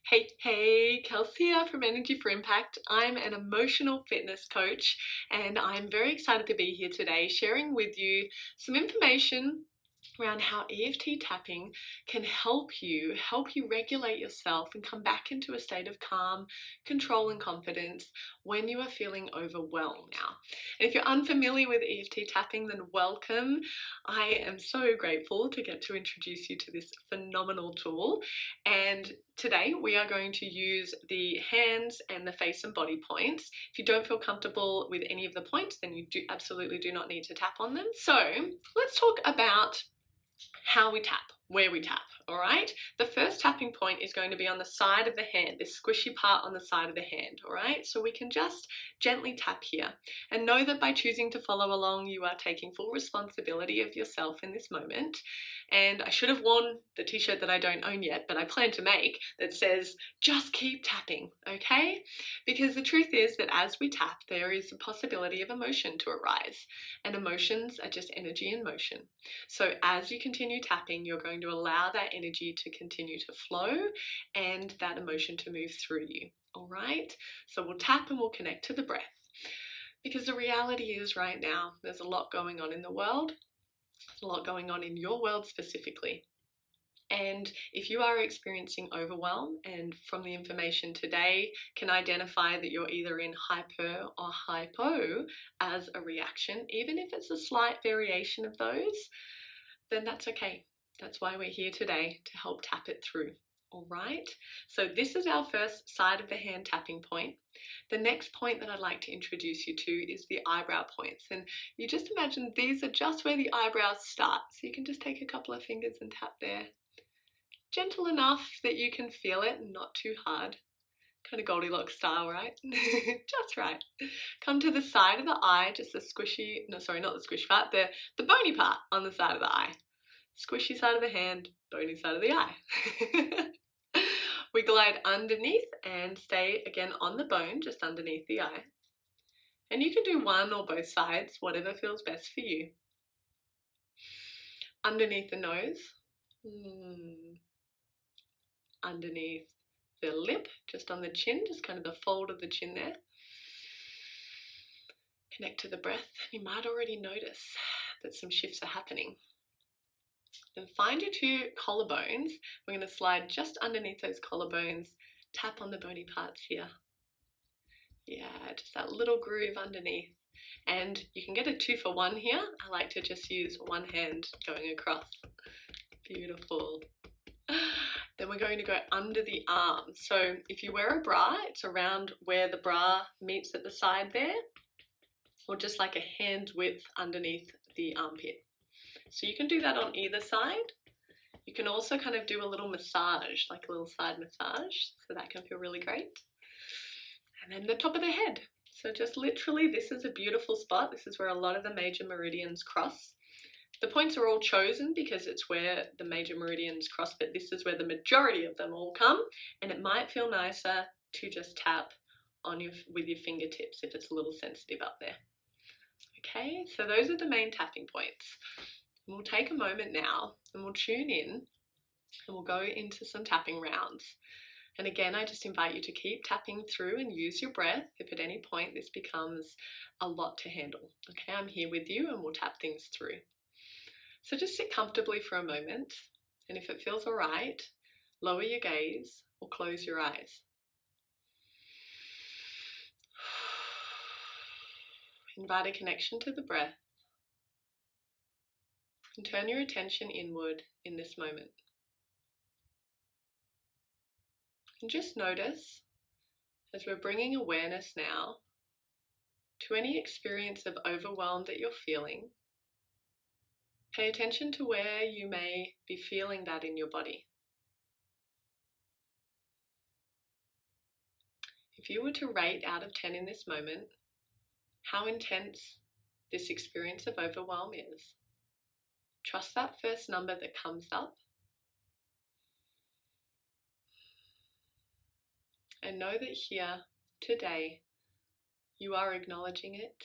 Hey, Kelsey here from Energy for Impact. I'm an emotional fitness coach and I'm very excited to be here today sharing with you some information around how EFT tapping can help you regulate yourself and come back into a state of calm, control and confidence when you are feeling overwhelmed now. And if you're unfamiliar with EFT tapping, then welcome. I am so grateful to get to introduce you to this phenomenal tool. And today we are going to use the hands and the face and body points. If you don't feel comfortable with any of the points, then you absolutely do not need to tap on them. So let's talk about how we tap, where we tap, all right? The first tapping point is going to be on the side of the hand, this squishy part on the side of the hand, all right? So we can just gently tap here and know that by choosing to follow along, you are taking full responsibility of yourself in this moment. And I should have worn the t-shirt that I don't own yet, but I plan to make, that says, just keep tapping, okay? Because the truth is that as we tap, there is a possibility of emotion to arise, and emotions are just energy in motion. So as you continue tapping, you're going to allow that energy to continue to flow and that emotion to move through you, all right? So we'll tap and we'll connect to the breath. Because the reality is right now, there's a lot going on in the world, a lot going on in your world specifically. And if you are experiencing overwhelm and from the information today can identify that you're either in hyper or hypo as a reaction, even if it's a slight variation of those, then that's okay. That's why we're here today, to help tap it through. All right, so this is our first side of the hand tapping point. The next point that I'd like to introduce you to is the eyebrow points. And you just imagine these are just where the eyebrows start. So you can just take a couple of fingers and tap there. Gentle enough that you can feel it and not too hard. Kind of Goldilocks style, right? Just right. Come to the side of the eye, just the squishy, no, sorry, not the squishy part, the bony part on the side of the eye. Squishy side of the hand, bony side of the eye. We glide underneath and stay again on the bone, just underneath the eye. And you can do one or both sides, whatever feels best for you. Underneath the nose. Underneath the lip, just on the chin, just kind of the fold of the chin there. Connect to the breath. You might already notice that some shifts are happening. Then find your two collarbones. We're going to slide just underneath those collarbones, tap on the bony parts here. Yeah, just that little groove underneath. And you can get a 2-for-1 here. I like to just use one hand going across. Beautiful. Then we're going to go under the arm. So if you wear a bra, it's around where the bra meets at the side there, or just like a hand width underneath the armpit. So you can do that on either side. You can also kind of do a little massage, like a little side massage, so that can feel really great. And then the top of the head. So just literally, this is a beautiful spot. This is where a lot of the major meridians cross. The points are all chosen because it's where the major meridians cross, but this is where the majority of them all come, and it might feel nicer to just tap on with your fingertips if it's a little sensitive up there. Okay, so those are the main tapping points. And we'll take a moment now and we'll tune in and we'll go into some tapping rounds. And again, I just invite you to keep tapping through and use your breath if at any point this becomes a lot to handle. Okay, I'm here with you and we'll tap things through. So just sit comfortably for a moment, and if it feels all right, lower your gaze or close your eyes. Invite a connection to the breath and turn your attention inward in this moment. And just notice, as we're bringing awareness now to any experience of overwhelm that you're feeling, pay attention to where you may be feeling that in your body. If you were to rate out of 10 in this moment, how intense this experience of overwhelm is, trust that first number that comes up and know that here, today, you are acknowledging it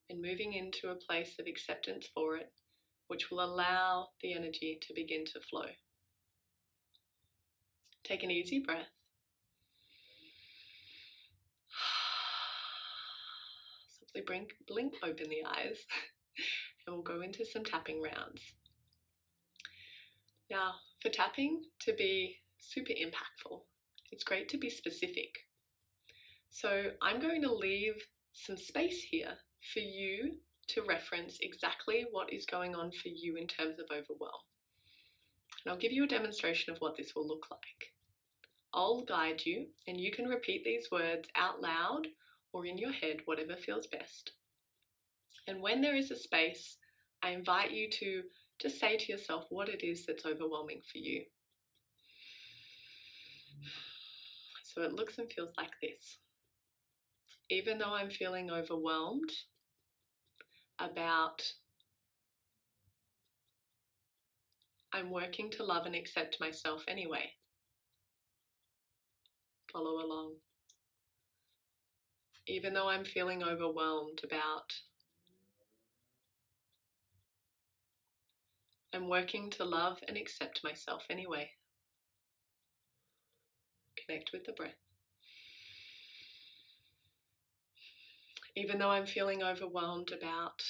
and moving into a place of acceptance for it, which will allow the energy to begin to flow. Take an easy breath softly blink open the eyes and we'll go into some tapping rounds. Now, for tapping to be super impactful, it's great to be specific. So I'm going to leave some space here for you to reference exactly what is going on for you in terms of overwhelm. And I'll give you a demonstration of what this will look like. I'll guide you, and you can repeat these words out loud or in your head, whatever feels best. And when there is a space, I invite you to just say to yourself what it is that's overwhelming for you. So it looks and feels like this. Even though I'm feeling overwhelmed about, I'm working to love and accept myself anyway. Follow along. Even though I'm feeling overwhelmed about, I'm working to love and accept myself anyway. Connect with the breath. Even though I'm feeling overwhelmed about,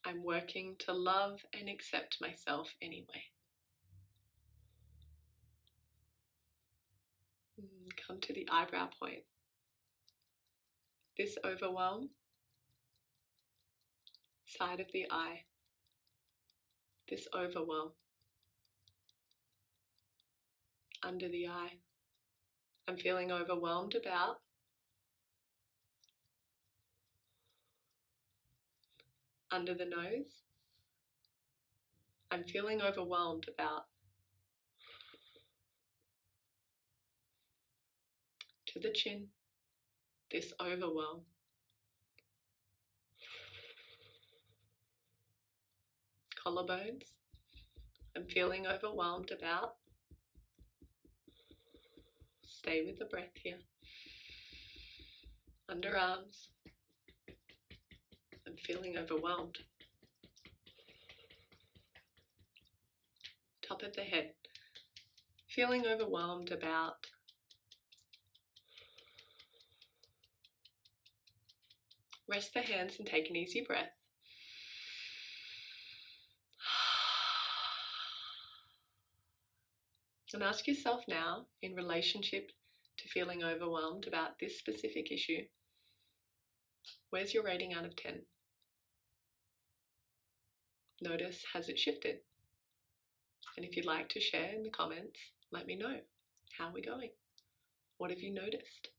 I'm working to love and accept myself anyway. Come to the eyebrow point. This overwhelm, side of the eye. This overwhelm, under the eye. I'm feeling overwhelmed about, under the nose. I'm feeling overwhelmed about, to the chin. This overwhelm. Collarbones. I'm feeling overwhelmed about. Stay with the breath here. Underarms. I'm feeling overwhelmed. Top of the head. Feeling overwhelmed about. Rest the hands and take an easy breath. And ask yourself now, in relationship to feeling overwhelmed about this specific issue, where's your rating out of 10? Notice, has it shifted? And if you'd like to share in the comments, let me know. How are we going? What have you noticed?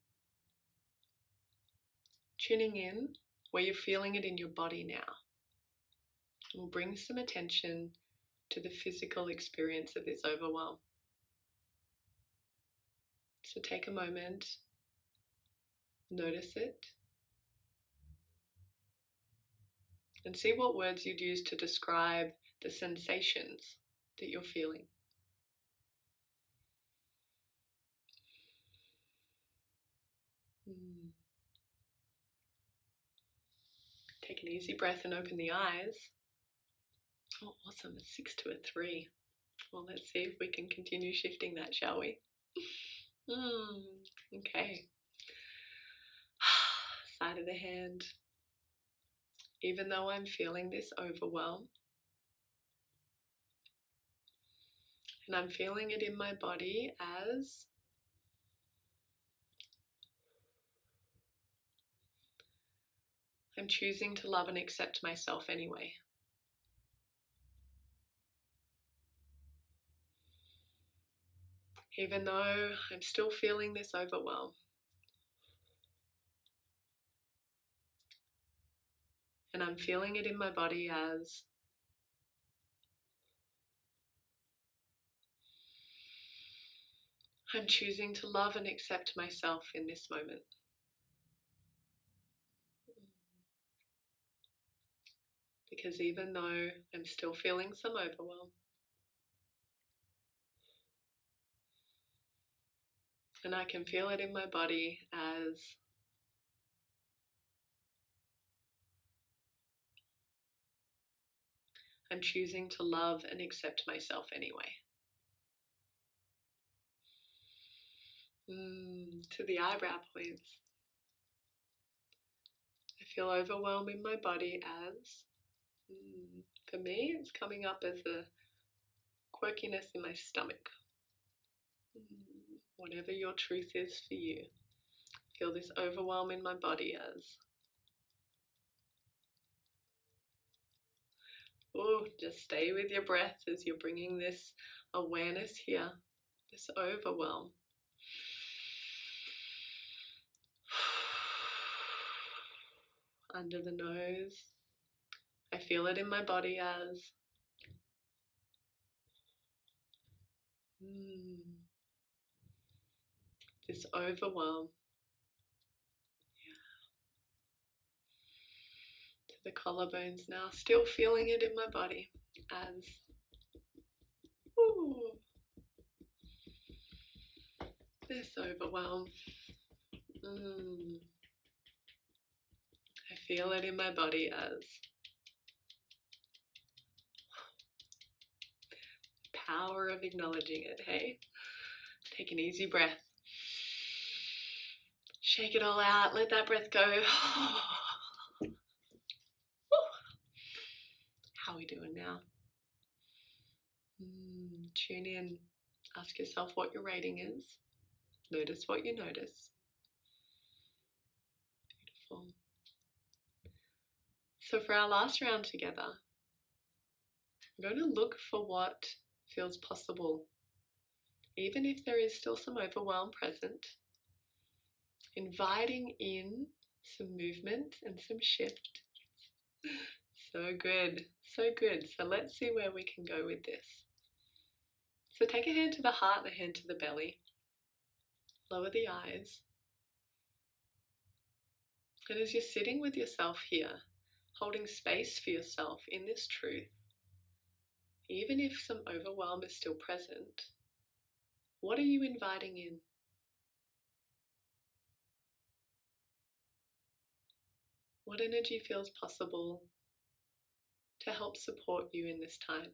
Tuning in where you're feeling it in your body now. We'll bring some attention to the physical experience of this overwhelm. So take a moment, notice it, and see what words you'd use to describe the sensations that you're feeling. Take an easy breath and open the eyes. Oh, awesome, it's 6 to a 3. Well, let's see if we can continue shifting that, shall we? Okay. Side of the hand. Even though I'm feeling this overwhelm, and I'm feeling it in my body as I'm choosing to love and accept myself anyway. Even though I'm still feeling this overwhelm. And I'm feeling it in my body as I'm choosing to love and accept myself in this moment. Because even though I'm still feeling some overwhelm, and I can feel it in my body as I'm choosing to love and accept myself anyway. To the eyebrow points. I feel overwhelm in my body as, for me, it's coming up as a quirkiness in my stomach. Whatever your truth is for you, feel this overwhelm in my body as, just stay with your breath as you're bringing this awareness here, this overwhelm. Under the nose, I feel it in my body as, this overwhelm. To the collarbones now, still feeling it in my body as, this overwhelm. I feel it in my body as, power of acknowledging it, hey? Take an easy breath. Shake it all out, let that breath go. How are we doing now? Tune in, ask yourself what your rating is. Notice what you notice. Beautiful. So for our last round together, I'm going to look for what feels possible, even if there is still some overwhelm present. Inviting in some movement and some shift. So good, so good. So let's see where we can go with this. So take a hand to the heart and a hand to the belly. Lower the eyes. And as you're sitting with yourself here, holding space for yourself in this truth, even if some overwhelm is still present, what are you inviting in? What energy feels possible to help support you in this time?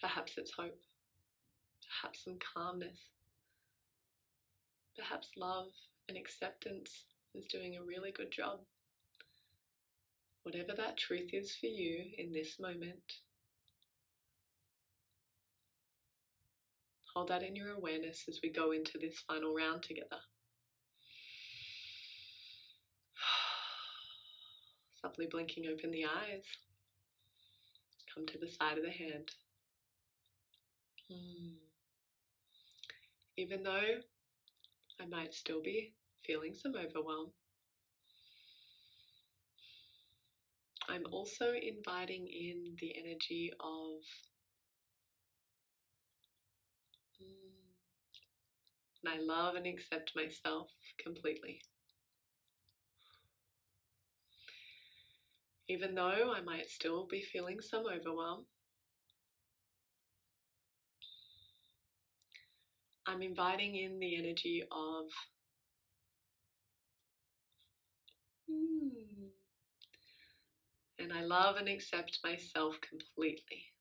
Perhaps it's hope, perhaps some calmness, perhaps love and acceptance is doing a really good job. Whatever that truth is for you in this moment, hold that in your awareness as we go into this final round together. Softly blinking open the eyes. Come to the side of the hand. Even though I might still be feeling some overwhelm, I'm also inviting in the energy of and I love and accept myself completely. Even though I might still be feeling some overwhelm, I'm inviting in the energy of and I love and accept myself completely.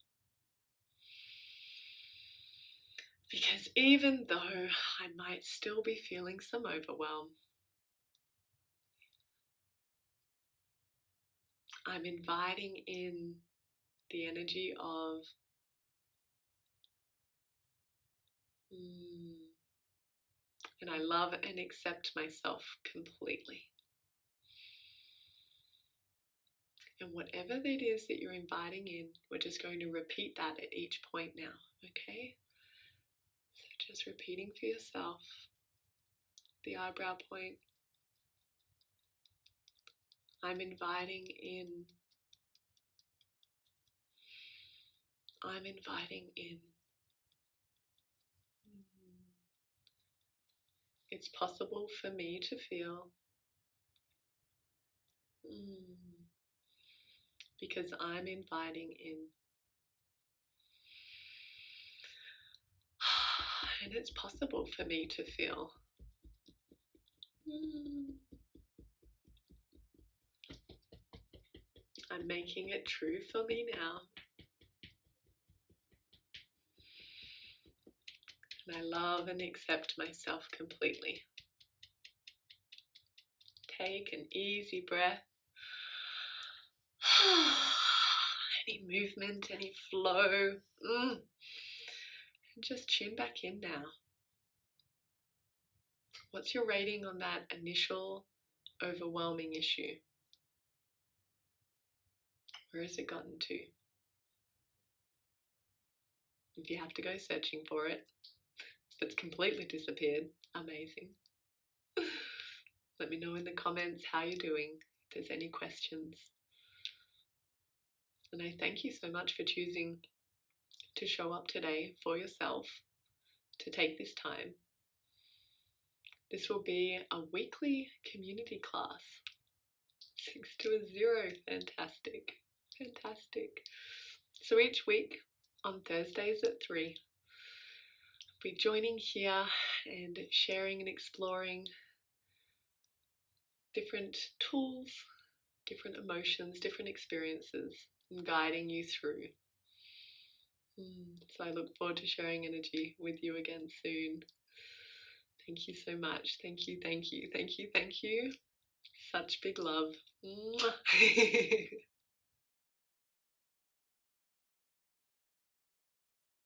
Because even though I might still be feeling some overwhelm, I'm inviting in the energy of and I love and accept myself completely. And whatever it is that you're inviting in, we're just going to repeat that at each point now, okay? So just repeating for yourself, the eyebrow point. I'm inviting in. I'm inviting in. It's possible for me to feel because I'm inviting in. And it's possible for me to feel. I'm making it true for me now. And I love and accept myself completely. Take an easy breath. Any movement, any flow. And just tune back in now. What's your rating on that initial overwhelming issue? Where has it gotten to? If you have to go searching for it, if it's completely disappeared, amazing. Let me know in the comments how you're doing, if there's any questions. And I thank you so much for choosing to show up today for yourself, to take this time. This will be a weekly community class. 6 to a 0. Fantastic. Fantastic. So each week on Thursdays at 3, I'll be joining here and sharing and exploring different tools, different emotions, different experiences, and guiding you through. So I look forward to sharing energy with you again soon. Thank you so much. Thank you, thank you, thank you, thank you. Such big love.